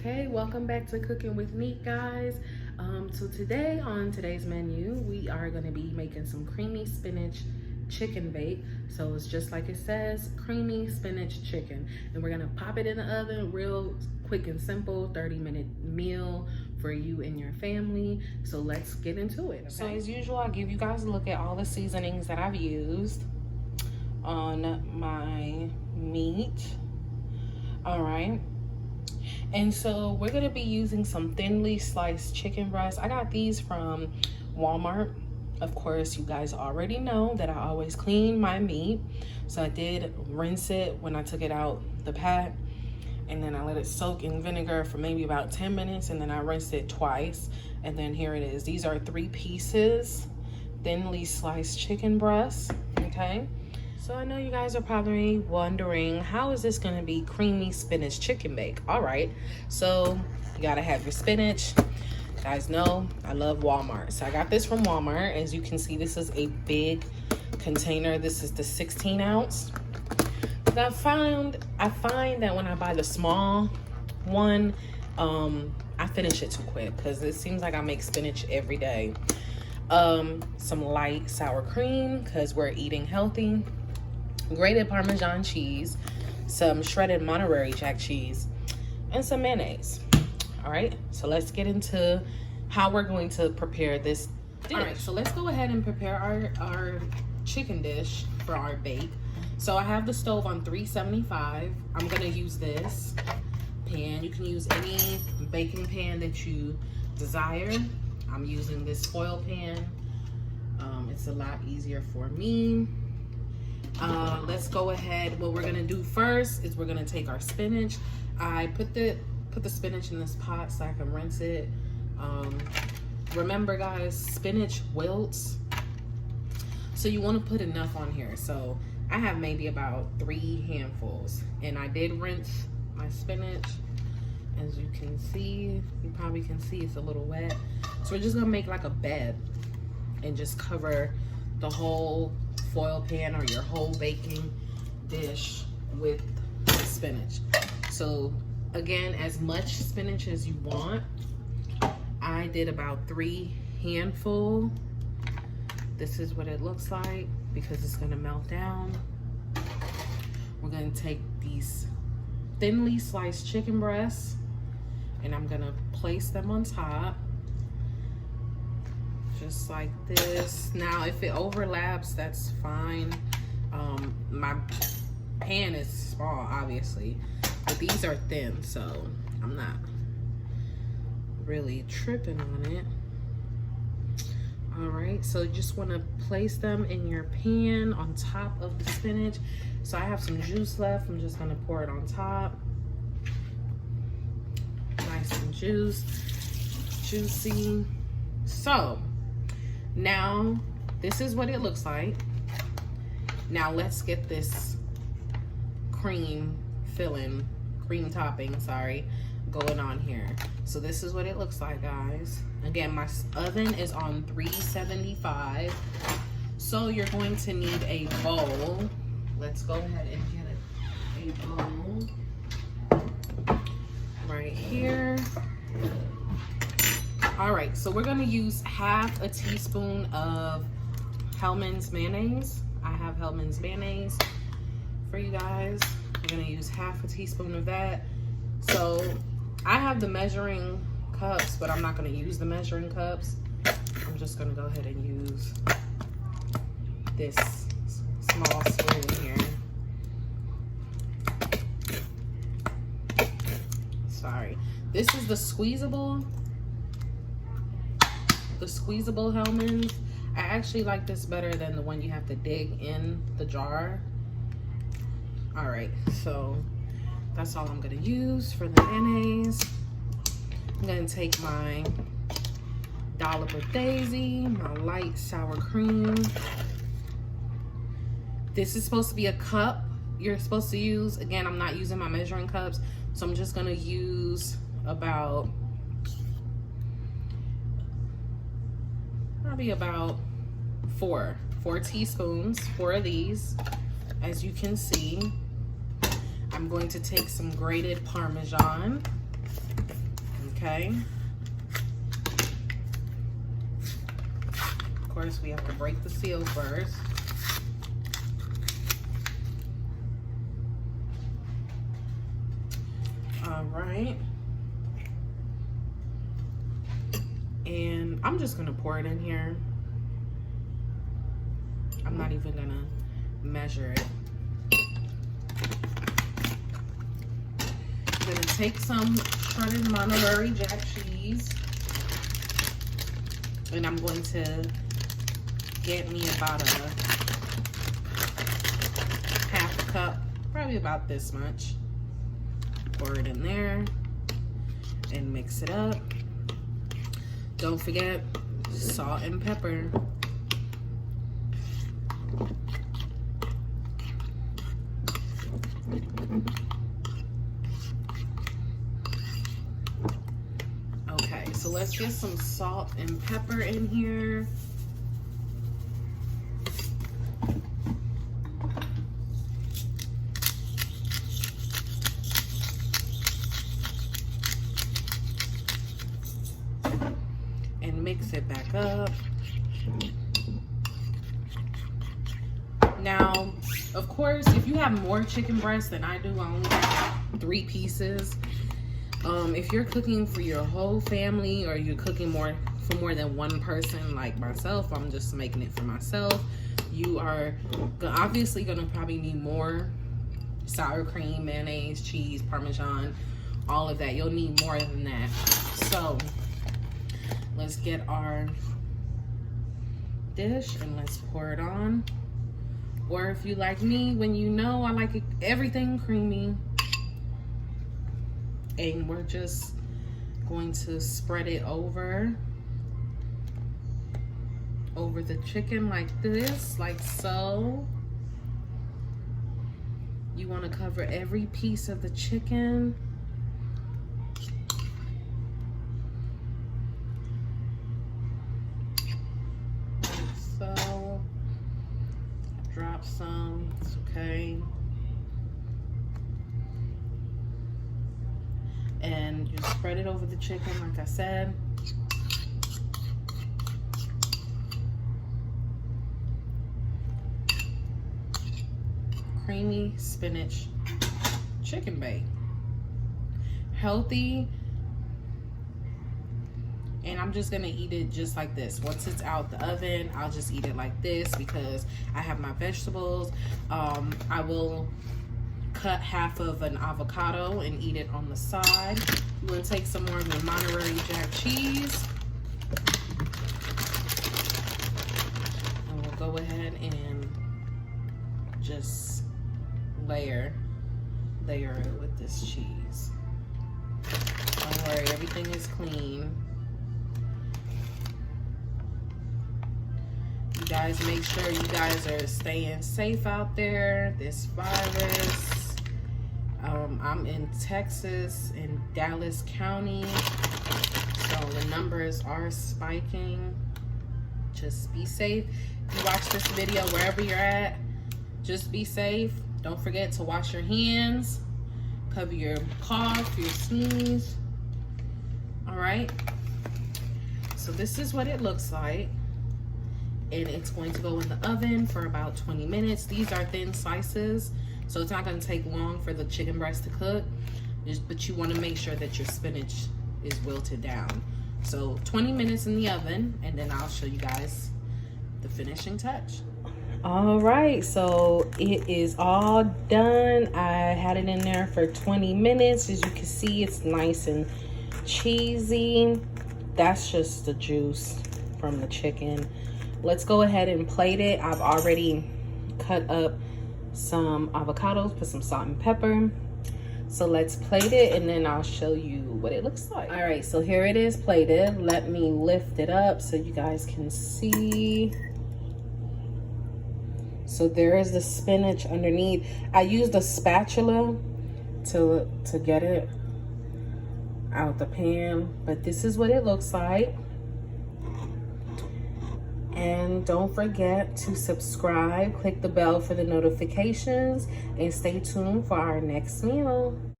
Okay, welcome back to Cooking with Neat, guys. So today on today's menu, we are going to be making some creamy spinach chicken bake. So it's just like it says, creamy spinach chicken. And we're going to pop it in the oven real quick and simple, 30-minute meal for you and your family. So let's get into it. Okay? So as usual, I'll give you guys a look at all the seasonings that I've used on my meat. All right. And so we're gonna be using some thinly sliced chicken breasts. I got these from Walmart. Of course, you guys already know that I always clean my meat. So I did rinse it when I took it out the pack, and then I let it soak in vinegar for maybe about 10 minutes, and then I rinsed it twice. And then here it is. These are 3 pieces, thinly sliced chicken breasts, okay? So I know you guys are probably wondering, how is this gonna be creamy spinach chicken bake? All right, so you gotta have your spinach. You guys know I love Walmart. So I got this from Walmart. As you can see, this is a big container. This is the 16 ounce. But I find that when I buy the small one, I finish it too quick because it seems like I make spinach every day. Some light sour cream because we're eating healthy. Grated Parmesan cheese, some shredded Monterey Jack cheese, and some mayonnaise. All right, so let's get into how we're going to prepare this dish. All right, so let's go ahead and prepare our chicken dish for our bake. So I have the stove on 375. I'm gonna use this pan. You can use any baking pan that you desire. I'm using this foil pan. It's a lot easier for me. Let's go ahead. What we're gonna do first is we're gonna take our spinach. I put the spinach in this pot so I can rinse it. Remember guys, spinach wilts, so you want to put enough on here. So I have maybe about 3 handfuls, and I did rinse my spinach. As you can see, you probably can see it's a little wet. So we're just gonna make like a bed and just cover the whole foil pan or your whole baking dish with spinach. So again, as much spinach as you want. I did about 3 handful. This is what it looks like because it's gonna melt down. We're gonna take these thinly sliced chicken breasts and I'm gonna place them on top. Just like this. Now if it overlaps, that's fine. My pan is small obviously, but these are thin, so I'm not really tripping on it. All right, so you just want to place them in your pan on top of the spinach. So I have some juice left. I'm just gonna pour it on top. Nice and juicy. So now this is what it looks like. Now let's get this cream topping, going on here. So this is what it looks like, guys. Again, my oven is on 375. So you're going to need a bowl. Let's go ahead and get a bowl right here. All right, so we're gonna use half a teaspoon of Hellmann's mayonnaise. I have Hellmann's mayonnaise for you guys. We're gonna use half a teaspoon of that. So I have the measuring cups, but I'm not gonna use the measuring cups. I'm just gonna go ahead and use this small spoon here. Sorry. This is the squeezable Hellmann's. I actually like this better than the one you have to dig in the jar. All right, so that's all I'm gonna use for the mayonnaise. I'm gonna take my dollop of Daisy, my light sour cream. This is supposed to be a cup you're supposed to use. Again, I'm not using my measuring cups, so I'm just gonna use about probably about 4 teaspoons, 4 of these. As you can see, I'm going to take some grated Parmesan Okay. Of course, we have to break the seal first. All right. And I'm just gonna pour it in here. I'm not even gonna measure it. I'm gonna take some shredded Monterey Jack cheese, and I'm going to get me about a half cup, probably about this much. Pour it in there and mix it up. Don't forget salt and pepper. Okay, so let's get some salt and pepper in here. And mix it back up. Now, of course, if you have more chicken breasts than I do, I only have 3 pieces. If you're cooking for your whole family, or you're cooking for more than one person like myself, I'm just making it for myself, you are obviously gonna probably need more sour cream, mayonnaise, cheese, Parmesan, all of that. You'll need more than that. So let's get our dish and let's pour it on. Or if you like me, when you know I like everything creamy, and we're just going to spread it over the chicken like this, like so. You want to cover every piece of the chicken. So, drop some, it's okay. And you spread it over the chicken, like I said. Creamy spinach chicken bake. Healthy. And I'm just gonna eat it just like this. Once it's out the oven, I'll just eat it like this because I have my vegetables. I will cut half of an avocado and eat it on the side. I'm gonna take some more of the Monterey Jack cheese. And we'll go ahead and just layer it with this cheese. Don't worry, everything is clean. You guys make sure you guys are staying safe out there. This virus. I'm in Texas, in Dallas County. So the numbers are spiking. Just be safe. If you watch this video wherever you're at, just be safe. Don't forget to wash your hands. Cover your cough, your sneeze. All right. So this is what it looks like. And it's going to go in the oven for about 20 minutes. These are thin slices, so it's not going to take long for the chicken breast to cook. But you want to make sure that your spinach is wilted down. So 20 minutes in the oven, and then I'll show you guys the finishing touch. All right, so it is all done. I had it in there for 20 minutes. As you can see, it's nice and cheesy. That's just the juice from the chicken. Let's go ahead and plate it. I've already cut up some avocados, put some salt and pepper. So let's plate it and then I'll show you what it looks like. All right, so here it is plated. Let me lift it up so you guys can see. So there is the spinach underneath. I used a spatula to get it out the pan, but this is what it looks like. And don't forget to subscribe, click the bell for the notifications, and stay tuned for our next meal.